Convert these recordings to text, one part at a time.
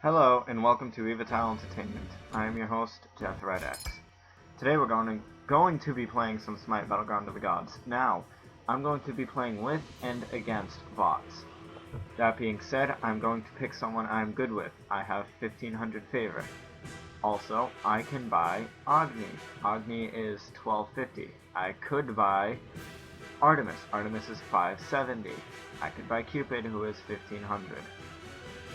Hello and welcome to Evotile Entertainment. I am your host, Jeff Red-X. Today we're going to be playing some Smite Battleground of the Gods. Now, I'm going to be playing with and against bots. That being said, I'm going to pick someone I'm good with. I have 1500 favor. Also, I can buy Agni. Agni is 1250. I could buy Artemis. Artemis is 570. I could buy Cupid, who is 1500.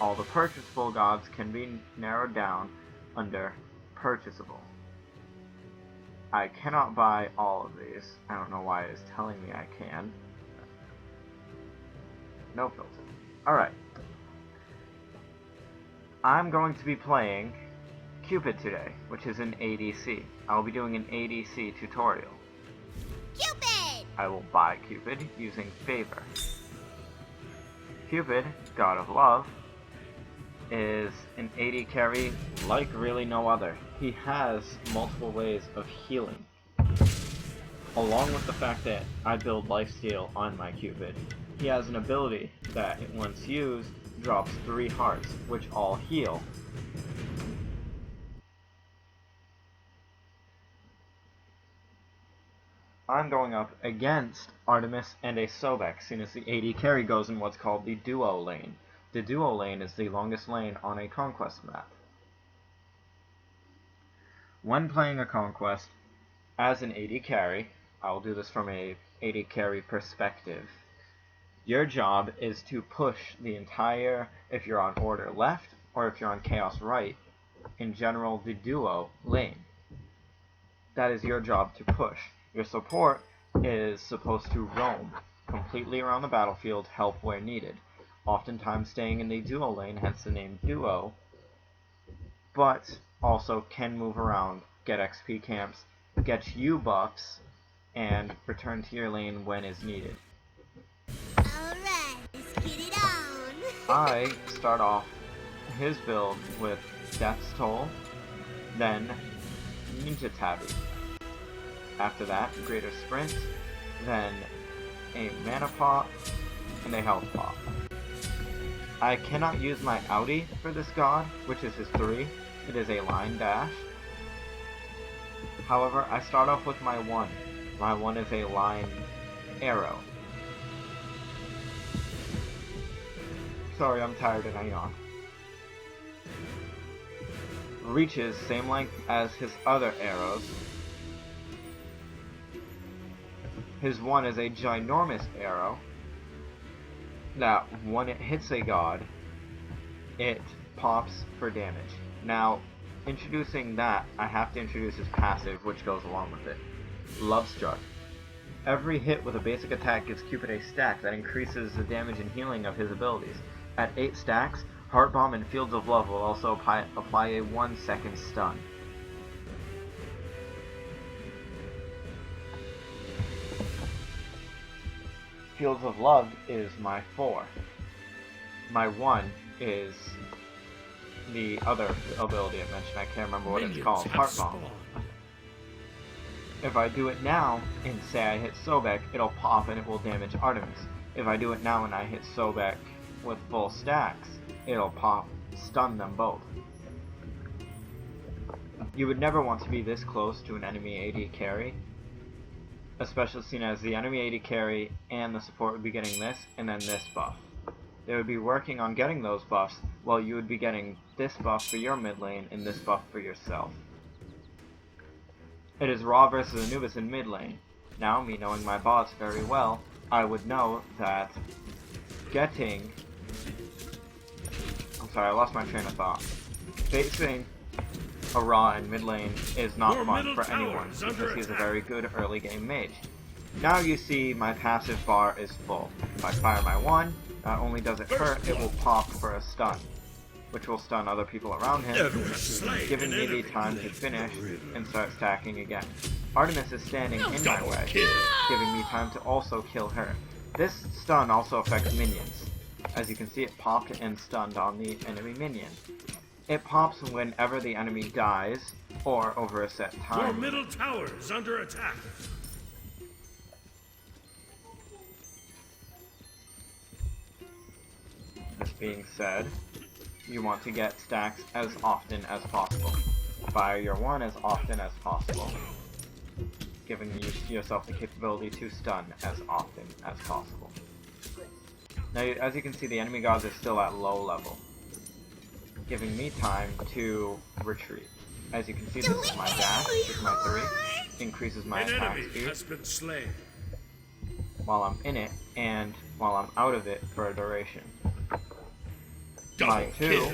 All the purchasable gods can be narrowed down under purchasable. I cannot buy all of these. I don't know why it's telling me I can. No filter. Alright. I'm going to be playing Cupid today, which is an ADC. I will be doing an ADC tutorial. Cupid! I will buy Cupid using favor. Cupid, god of love, is an AD carry like really no other. He has multiple ways of healing. Along with the fact that I build lifesteal on my Cupid, he has an ability that, once used, drops 3 hearts, which all heal. I'm going up against Artemis and a Sobek, seeing as the AD carry goes in what's called the duo lane. The duo lane is the longest lane on a Conquest map. When playing a Conquest as an AD carry, I'll do this from a AD carry perspective. Your job is to push the entire, if you're on order left, or if you're on chaos right, in general the duo lane. That is your job to push. Your support is supposed to roam completely around the battlefield, help where needed. Oftentimes staying in the duo lane, hence the name duo, but also can move around, get XP camps, get you buffs, and return to your lane when is needed. Alright, let's get it on! I start off his build with Death's Toll, then Ninja Tabby. After that, Greater Sprint, then a Mana Pot, and a Health Pot. I cannot use my outie for this god, which is his 3. It is a line dash. However, I start off with my 1. My 1 is a line arrow. Sorry, I'm tired and I yawn. Reaches same length as his other arrows. His 1 is a ginormous arrow that when it hits a god, it pops for damage. Now, introducing that, I have to introduce his passive, which goes along with it. Love Struck. Every hit with a basic attack gives Cupid a stack that increases the damage and healing of his abilities. At 8 stacks, Heart Bomb and Fields of Love will also apply a 1-second stun. Fields of Love is my 4. My 1 is the other ability I mentioned. I can't remember what it's called. Heart Bomb. If I do it now, and say I hit Sobek, it'll pop and it will damage Artemis. If I do it now and I hit Sobek with full stacks, it'll pop, stun them both. You would never want to be this close to an enemy AD carry, especially seen as the enemy AD carry and the support would be getting this, and then this buff. They would be working on getting those buffs, while you would be getting this buff for your mid lane, and this buff for yourself. It is Raw versus Anubis in mid lane. Now, me knowing my bots very well, I would know that getting... I'm sorry, I lost my train of thought. Facing a Raw in mid lane is not fun for anyone, because he's a very good early game mage. Now you see my passive bar is full. If I fire my 1, not only does it hurt, it will pop for a stun, which will stun other people around him, giving me the time to finish and start stacking again. Artemis is standing in my way, giving me time to also kill her. This stun also affects minions. As you can see, it popped and stunned on the enemy minion. It pops whenever the enemy dies, or over a set time. Your middle tower is under attack. This being said, you want to get stacks as often as possible. Fire your 1 as often as possible, giving yourself the capability to stun as often as possible. Now, as you can see, the enemy gods are still at low level, giving me time to retreat. As you can see, this is my dash, this is my 3, increases my attack speed has been slain. while I'm in it, and while I'm out of it for a duration. My 2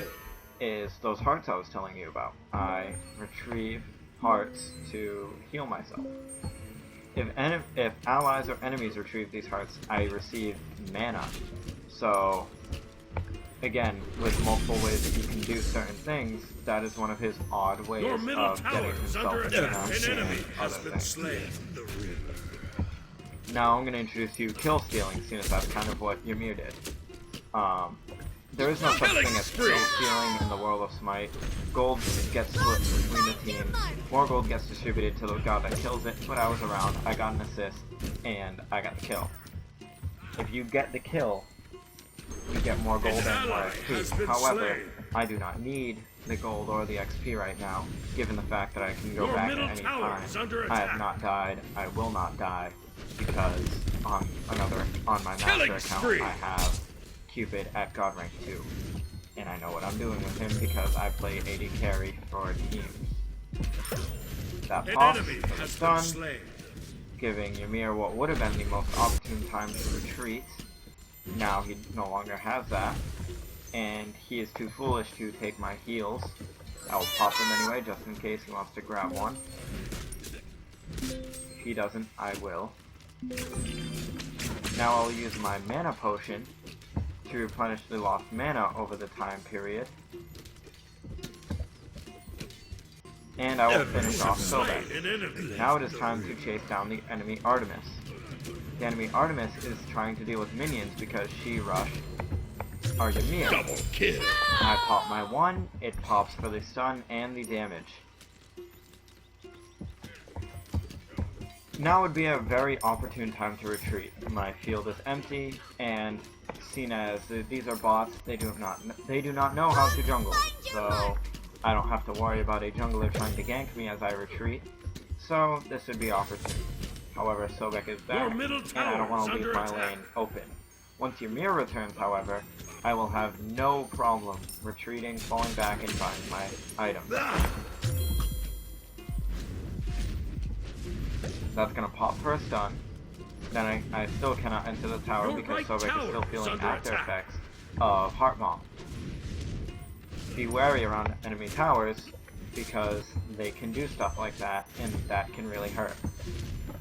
is those hearts I was telling you about. I retrieve hearts to heal myself. If allies or enemies retrieve these hearts, I receive mana. So, again, with multiple ways that you can do certain things, that is one of his odd ways of getting himself mana and other things. Now I'm going to introduce you kill stealing, seeing as that's kind of what Ymir did. There is no such thing as kill stealing in the world of Smite. Gold gets split between the teams. More gold gets distributed to the god that kills it, but I was around, I got an assist, and I got the kill. If you get the kill, you get more gold and more XP. However, I do not need the gold or the XP right now, given the fact that I can go back at any time. I have not died, I will not die, because on my master account I have Cupid at God rank 2. And I know what I'm doing with him because I play AD carry for teams. That pops for the stun, giving Ymir what would have been the most opportune time to retreat. Now he no longer has that, and he is too foolish to take my heals. I will pop them anyway, just in case he wants to grab one. If he doesn't, I will. Now I'll use my mana potion to replenish the lost mana over the time period. And I will finish off Cupid. Now it is time to chase down the enemy Artemis. The enemy Artemis is trying to deal with minions because she rushed our Ymir. Double kill. I pop my 1, it pops for the stun and the damage. Now would be a very opportune time to retreat. My field is empty, and seen as these are bots, they do not know how to jungle, so I don't have to worry about a jungler trying to gank me as I retreat. So this would be opportune. However, Sobek is back, and I don't want to leave my lane open. Once Ymir returns, however, I will have no problem retreating, falling back, and finding my items. That's gonna pop for a stun. Then I still cannot enter the tower because Sobek is still feeling after effects of Heart Bomb. Be wary around enemy towers because they can do stuff like that, and that can really hurt.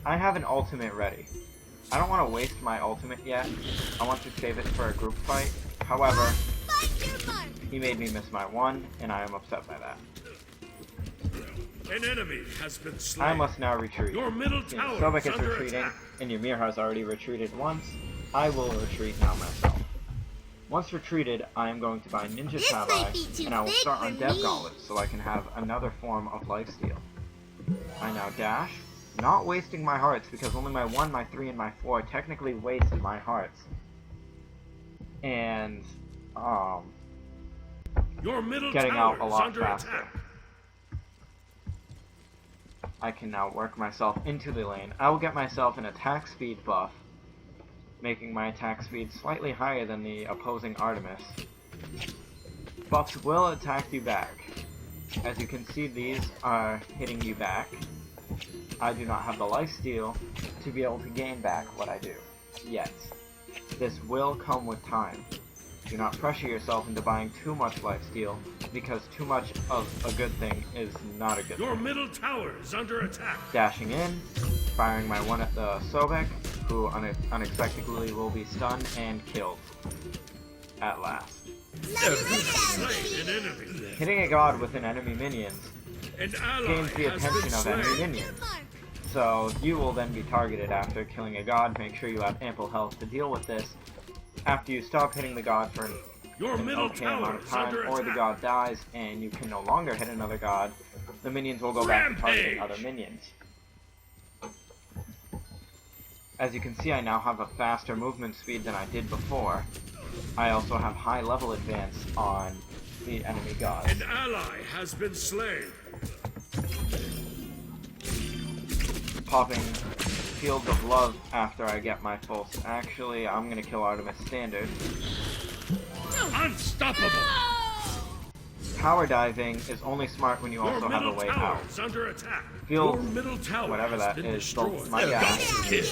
I have an ultimate ready. I don't want to waste my ultimate yet. I want to save it for a group fight. However, he made me miss my 1, and I am upset by that. An enemy has been slain. I must now retreat. Your middle tower Sobek is is under retreating, attack. and Ymir has already retreated once. I will retreat now myself. Once retreated, I am going to buy Ninja Tabi, and I will start on Dev Gauntlets so I can have another form of lifesteal. I now dash, not wasting my hearts because only my 1, my 3, and my 4 technically waste my hearts. And, Your middle getting tower out a lot is under faster. attack. I can now work myself into the lane. I will get myself an attack speed buff, making my attack speed slightly higher than the opposing Artemis. Buffs will attack you back. As you can see, these are hitting you back. I do not have the lifesteal to be able to gain back what I do, yet. This will come with time. Do not pressure yourself into buying too much lifesteal, because too much of a good thing is not a good Your thing. middle tower is under attack. Dashing in, firing my 1 at the Sobek, who unexpectedly will be stunned and killed. At last. Slain an enemy. Hitting a god with an enemy minions An ally gains the has been attention of enemy slain. minions. So you will then be targeted after killing a god. Make sure you have ample health to deal with this. After you stop hitting the god for Your an middle okay amount tower of is time, under or the attack. god dies and you can no longer hit another god, the minions will go back to targeting Rampage! other minions. As you can see, I now have a faster movement speed than I did before. I also have high level advance on the enemy gods. An ally has been slain. Popping Fields of Love after I get my full... Actually, I'm gonna kill Artemis Standard. Unstoppable. Tower diving is only smart when you Your also have a middle way tower out. is under attack. Fields, Your middle tower whatever has that been is, destroyed. my dash Kill.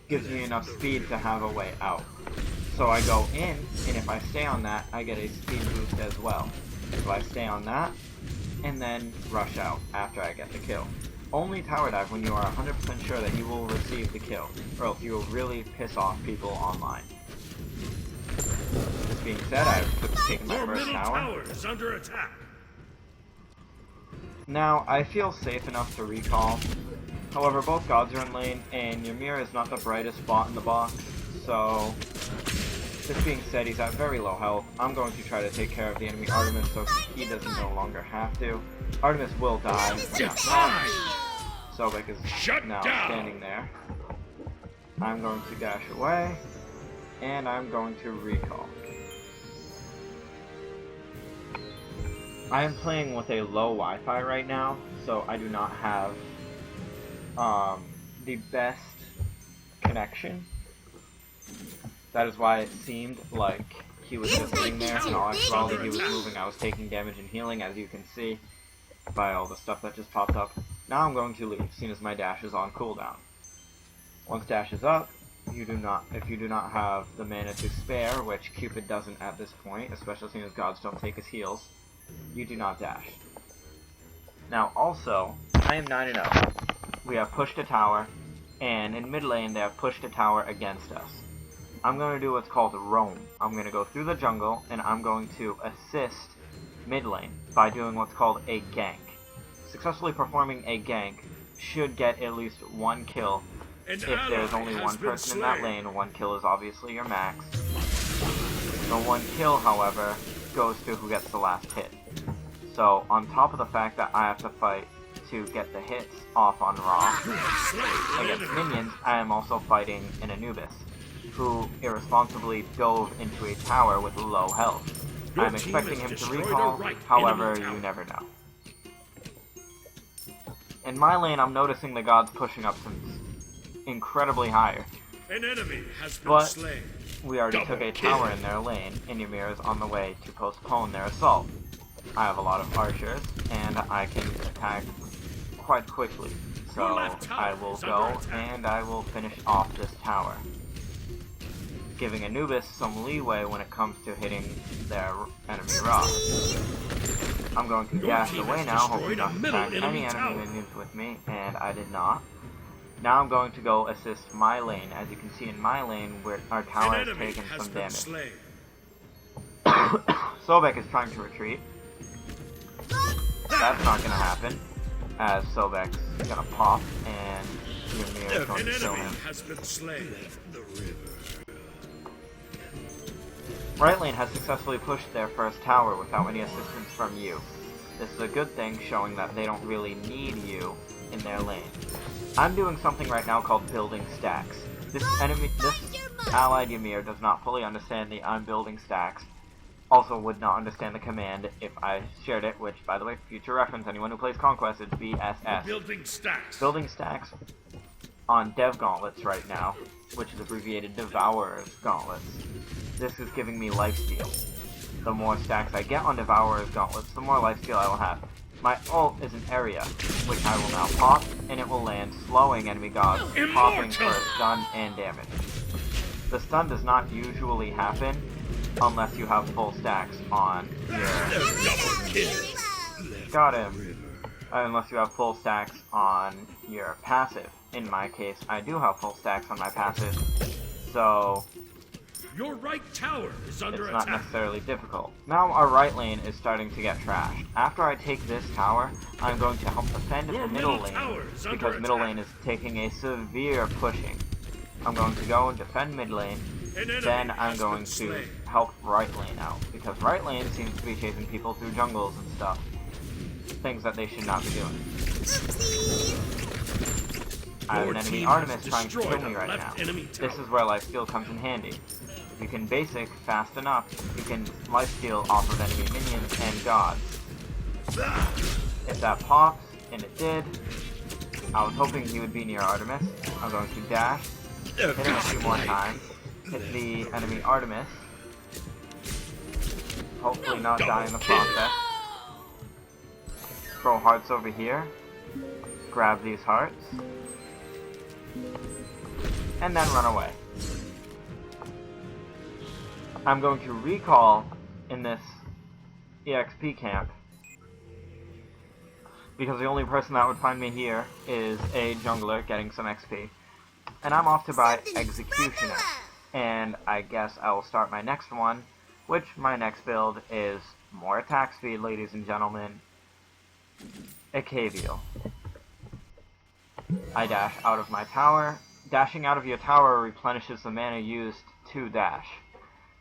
gives me enough speed to have a way out. So I go in, and if I stay on that, I get a speed boost as well. So I stay on that, and then rush out after I get the kill. Only tower dive when you are 100% sure that you will receive the kill, or else you will really piss off people online. This being said, I've taken my Your first middle tower. tower is under attack. Now, I feel safe enough to recall. However, both gods are in lane, and Ymir is not the brightest spot in the box, so... This being said, he's at very low health. I'm going to try to take care of the enemy Artemis so he doesn't no longer have to. Artemis will die. Sobek is now standing there. I'm going to dash away, and I'm going to recall. I am playing with a low Wi-Fi right now, so I do not have the best connection. That is why it seemed like he was just sitting there, and all while he was moving, I was taking damage and healing, as you can see by all the stuff that just popped up. Now I'm going to leave, seeing as my dash is on cooldown. Once dash is up, if you do not have the mana to spare, which Cupid doesn't at this point, especially seeing as gods don't take his heals, you do not dash. Now also, I am 9-0. We have pushed a tower, and in mid lane they have pushed a tower against us. I'm going to do what's called a roam. I'm going to go through the jungle, and I'm going to assist mid lane by doing what's called a gank. Successfully performing a gank should get at least one kill. If there's only one person in that lane, one kill is obviously your max. The one kill, however, goes to who gets the last hit. So, on top of the fact that I have to fight to get the hits off on Raw against minions, I am also fighting an Anubis, who irresponsibly dove into a tower with low health. I'm expecting him to recall, however, you never know. In my lane, I'm noticing the gods pushing up some incredibly higher. An enemy has been But slain. we already took a tower in their lane, and Ymir is on the way to postpone their assault. I have a lot of archers, and I can attack quite quickly. So I will go, and I will finish off this tower, giving Anubis some leeway when it comes to hitting their enemy rock. I'm going to dash away now, hoping not to attack any enemy minions with me, and I did not. Now I'm going to go assist my lane. As you can see in my lane, where our tower has taken some damage. Sobek is trying to retreat. That's not going to happen, as Sobek's going to pop, and Ymir is going to kill him. Right lane has successfully pushed their first tower without any assistance from you. This is a good thing, showing that they don't really need you in their lane. I'm doing something right now called building stacks. This allied Ymir does not fully understand the I'm building stacks. Also would not understand the command if I shared it, which, by the way, future reference, anyone who plays Conquest, it's BSS. Building stacks. Building stacks on Dev Gauntlets right now, which is abbreviated Devourer's Gauntlets. This is giving me lifesteal. The more stacks I get on Devourer's Gauntlets, the more lifesteal I will have. My ult is an area, which I will now pop, and it will land, slowing enemy gods, popping for a stun and damage. The stun does not usually happen unless you have full stacks on your... Got him. Unless you have full stacks on your passive. In my case, I do have full stacks on my passive, so... Your right tower is under it's not attack. necessarily difficult. Now our right lane is starting to get trashed. After I take this tower, I'm going to help defend the middle lane, because middle lane is taking a severe pushing. I'm going to go and defend mid lane, then I'm going to help right lane out, because right lane seems to be chasing people through jungles and stuff. Things that they should not be doing. I have an enemy Artemis trying to kill me right now. This is where lifesteal comes in handy. If you can basic fast enough, you can lifesteal off of enemy minions and gods. If that pops, and it did, I was hoping he would be near Artemis. I'm going to dash, hit him a few more times, hit the enemy Artemis, hopefully not die in the process. Throw hearts over here, grab these hearts, and then run away. I'm going to recall in this EXP camp, because the only person that would find me here is a jungler getting some XP. And I'm off to buy Executioner. And I guess I will start my next one, which my next build is more attack speed, ladies and gentlemen. Acavial. I dash out of my tower. Dashing out of your tower replenishes the mana used to dash.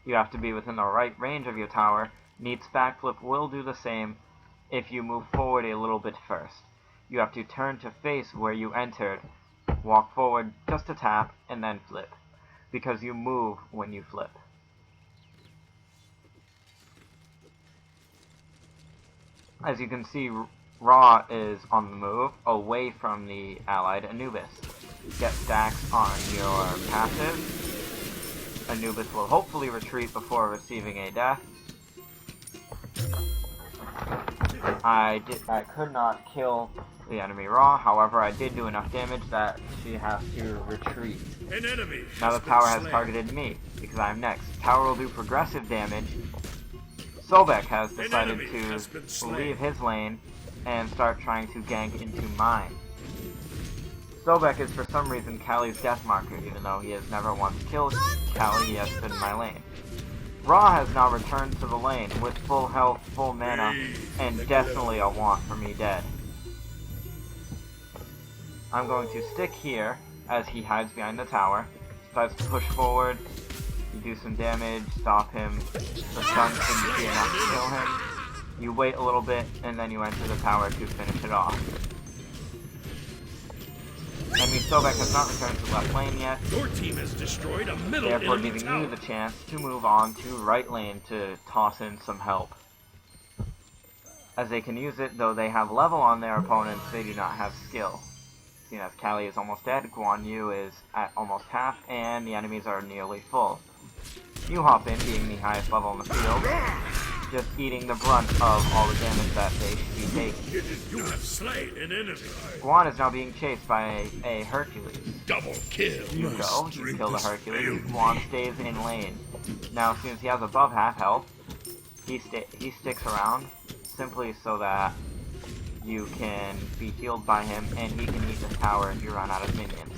You have to be within the right range of your tower. Needs backflip will do the same if you move forward a little bit first. You have to turn to face where you entered, walk forward just a tap, and then flip, because you move when you flip. As you can see, Ra is on the move, away from the allied Anubis. Get stacks on your passive. Anubis will hopefully retreat before receiving a death. I could not kill the enemy Ra, however I did do enough damage that she has to retreat. An enemy Now the tower has targeted me, because I am next. Tower will do progressive damage. Sobek has decided to leave his lane and start trying to gank into mine. Sobek is for some reason Callie's death marker, even though he has never once killed Callie, he has stood in my lane. Ra has now returned to the lane with full health, full mana, and definitely a want for me dead. I'm going to stick here as he hides behind the tower. Tries to push forward, you do some damage, stop him. The stun shouldn't be enough to kill him. You wait a little bit, and then you enter the tower to finish it off. Enemy Sobek has not returned to left lane yet. Your team has destroyed a middle Therefore enemy giving tower. you the chance to move on to right lane to toss in some help. As they can use it, though they have level on their opponents, they do not have skill. Seeing as Callie is almost dead, Guan Yu is at almost half, and the enemies are nearly full. You hop in, being the highest level on the field, just eating the brunt of all the damage that they should be taking. You have slain an enemy. Guan is now being chased by a Hercules. Double kill. You go, you kill the Hercules, Guan stays in lane. Now, since he has above half health, he sticks around, simply so that you can be healed by him, and he can eat the tower if you run out of minions.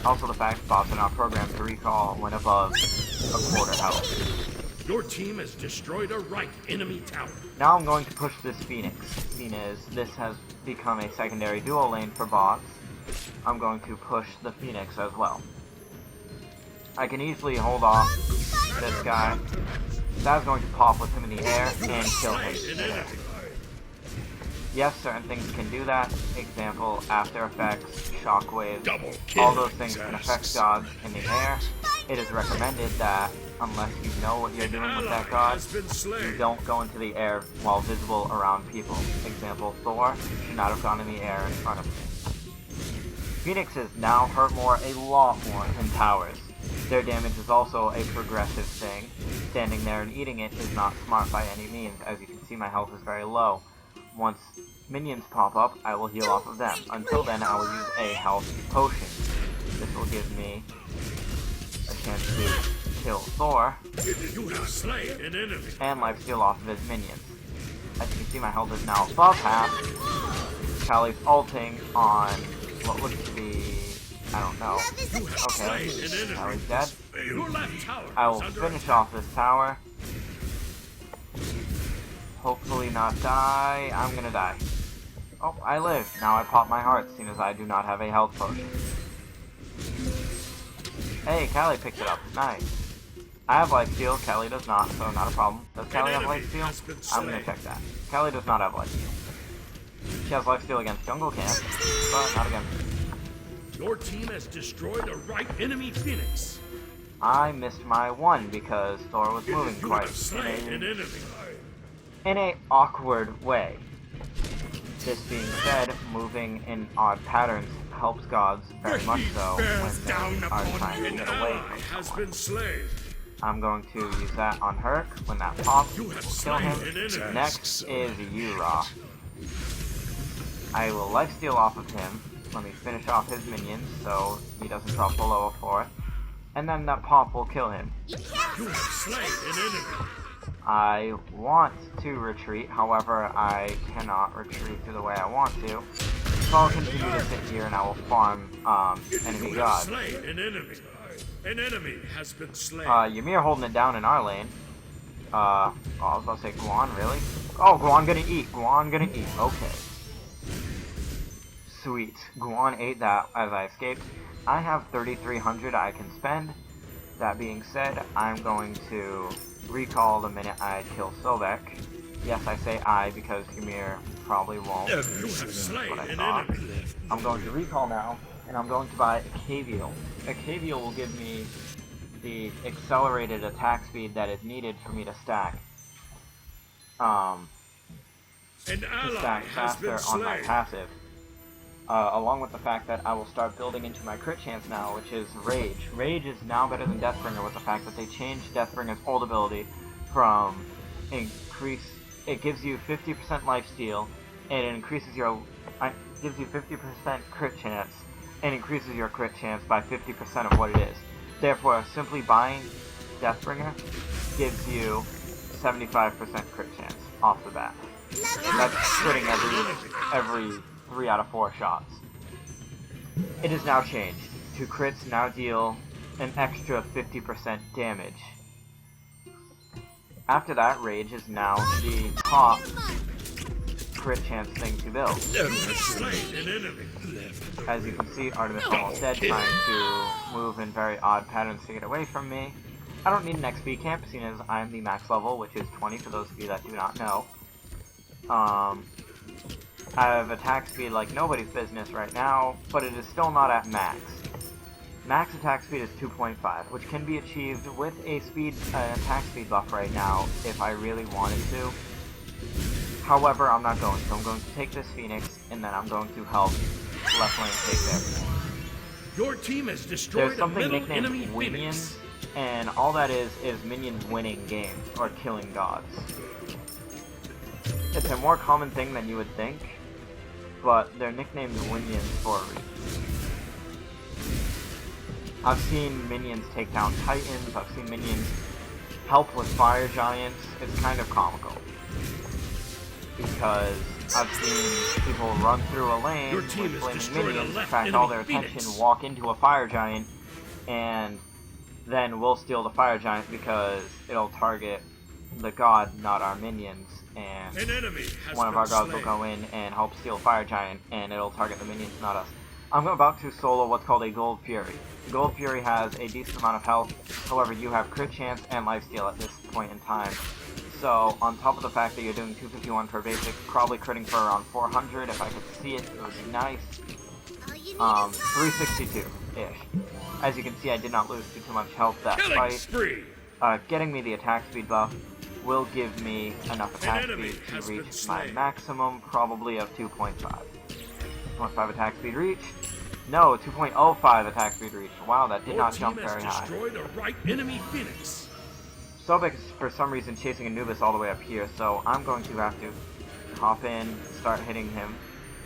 Also, the fact bots are not programmed to recall when above a quarter health. Your team has destroyed a right enemy tower. Now I'm going to push this Phoenix. Seeing as this has become a secondary duo lane for bots, I'm going to push the Phoenix as well. I can easily hold off this guy. That's going to pop with him in the air and kill him. Yes, certain things can do that. Example, After Effects, Shockwave, all those things can affect gods in the air. It is recommended that, unless you know what you're doing with that god, you don't go into the air while visible around people. Example, Thor should not have gone in the air in front of me. Phoenixes now hurt a lot more than towers. Their damage is also a progressive thing. Standing there and eating it is not smart by any means. As you can see, my health is very low. Once minions pop up, I will heal off of them. Until then, I will use a health potion. This will give me a chance to kill Thor and lifesteal off of his minions. As you can see, my health is now above half. Callie's ulting on what looks to be, I don't know. Okay, Callie's dead. I will finish off this tower. Hopefully not die. I'm gonna die. Oh, I live. Now I pop my heart, seeing as I do not have a health potion. Hey, Callie picked it up. Nice. I have lifesteal. Callie does not, so not a problem. Does Callie have lifesteal? I'm gonna check that. Callie does not have lifesteal. She has lifesteal against Jungle Camp, but not against. Your team has destroyed a right enemy Phoenix. I missed my one because Thor was moving You quite have slain an enemy. in a awkward way. This being said, moving in odd patterns helps gods very much so when they are trying to An get away ally from has someone. been slain. I'm going to use that on Herc when that pops. You have Kill slain him. an enemy. Next is Ura. I will lifesteal off of him. Let me finish off his minions so he doesn't drop below a 4th. And then that pop will kill him. You can't You have slain an enemy. I want to retreat, however I cannot retreat to the way I want to. So I'll continue to sit here and I will farm enemy You have gods. slain an enemy. An enemy has been slain. Ymir holding it down in our lane. I was about to say Guan, really? Oh, Guan gonna eat. Guan gonna eat. Okay. Sweet. Guan ate that as I escaped. I have 3,300 I can spend. That being said, I'm going to recall the minute I kill Sobek. Yes, I say I because Ymir probably won't. You have slain What I an thought. enemy. I'm going to recall now, and I'm going to buy a Cavial. A Cavial will give me the accelerated attack speed that is needed for me to stack. An To ally stack has been faster on my slain. passive. Along with the fact that I will start building into my crit chance now, which is Rage. Rage is now better than Deathbringer with the fact that they changed Deathbringer's old ability from increase. It gives you 50% lifesteal, and it increases your. Gives you 50% crit chance, and increases your crit chance by 50% of what it is. Therefore, simply buying Deathbringer gives you 75% crit chance off the bat. That's critting every 3 out of 4 shots. It is now changed. 2 crits now deal an extra 50% damage. After that, Rage is now the top crit chance thing to build. You have slain an enemy. As you can see, Artemis almost dead, trying to move in very odd patterns to get away from me. I don't need an XP camp, seeing as I am the max level, which is 20 for those of you that do not know. I have attack speed like nobody's business right now, but it is still not at max. Max attack speed is 2.5, which can be achieved with a attack speed buff right now if I really wanted to. However, I'm not going to. I'm going to take this Phoenix, and then I'm going to help left lane take their. Your team has destroyed There's a something middle nicknamed enemy minions, Phoenix. and all that is minions winning games, or killing gods. It's a more common thing than you would think, but they're nicknamed minions for a reason. I've seen minions take down titans, I've seen minions help with fire giants. It's kind of comical. Because I've seen people run through a lane Your with team has flaming destroyed a minions, left attract all enemy their attention, Phoenix. walk into a fire giant, and then we'll steal the fire giant because it'll target the god, not our minions, and An enemy has one of been our gods slain. will go in and help steal fire giant, and it'll target the minions, not us. I'm about to solo what's called a Gold Fury. Gold Fury has a decent amount of health, however you have crit chance and lifesteal at this point in time. So, on top of the fact that you're doing 251 per basic, probably critting for around 400, if I could see it, it would be nice. All you need is 362-ish. As you can see, I did not lose too much health that Killing fight. spree. Getting me the attack speed buff will give me enough attack enemy speed to has been reach my slain. maximum, probably of 2.5. 2.5 attack speed reached? No, 2.05 attack speed reached. Wow, that did Your not team jump has very high. destroyed a right enemy Phoenix. Sobek is for some reason chasing Anubis all the way up here, so I'm going to have to hop in, start hitting him.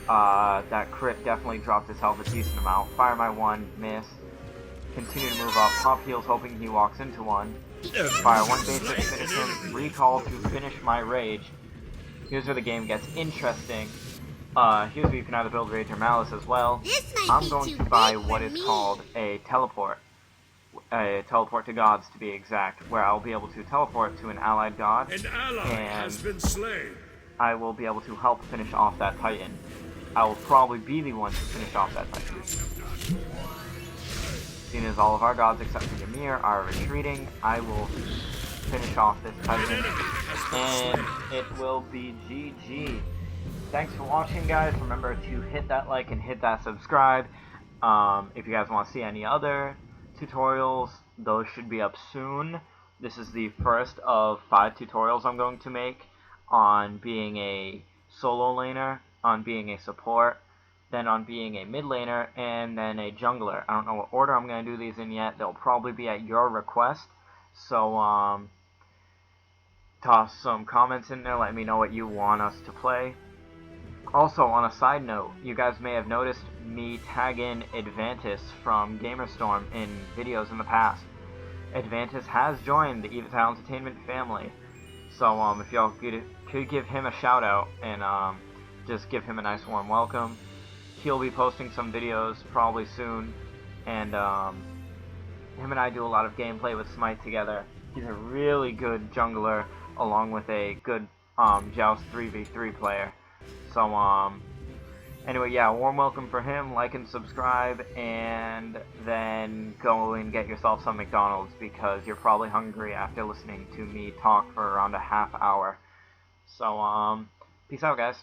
That crit definitely dropped his health a decent amount. Fire my one, miss. Continue to move up. Pop heals, hoping he walks into one. Fire one basic, finish him. Recall to finish my rage. Here's where the game gets interesting. Here's where you can either build Rage or Malice as well. This might I'm be going too to buy big what for is me. called a teleport. A teleport to gods, to be exact, where I'll be able to teleport to an allied god, An ally and has been slain. I will be able to help finish off that titan. I will probably be the one to finish off that titan. Seeing as all of our gods except for Ymir are retreating, I will finish off this titan, and it will be GG. Thanks for watching, guys. Remember to hit that like and hit that subscribe. If you guys want to see any other tutorials, those should be up soon. This is the first of 5 tutorials I'm going to make on being a solo laner, on being a support, then on being a mid laner, and then a jungler. I don't know what order I'm going to do these in yet. They'll probably be at your request. So toss some comments in there. Let me know what you want us to play. Also, on a side note, you guys may have noticed me tag in Advantis from Gamerstorm in videos in the past. Advantis has joined the Evotile Entertainment family. So if y'all could give him a shout out and just give him a nice warm welcome. He'll be posting some videos probably soon, and him and I do a lot of gameplay with Smite together. He's a really good jungler along with a good Joust 3v3 player. So anyway, yeah, warm welcome for him. Like and subscribe, and then go and get yourself some McDonald's because you're probably hungry after listening to me talk for around a half hour. So peace out, guys.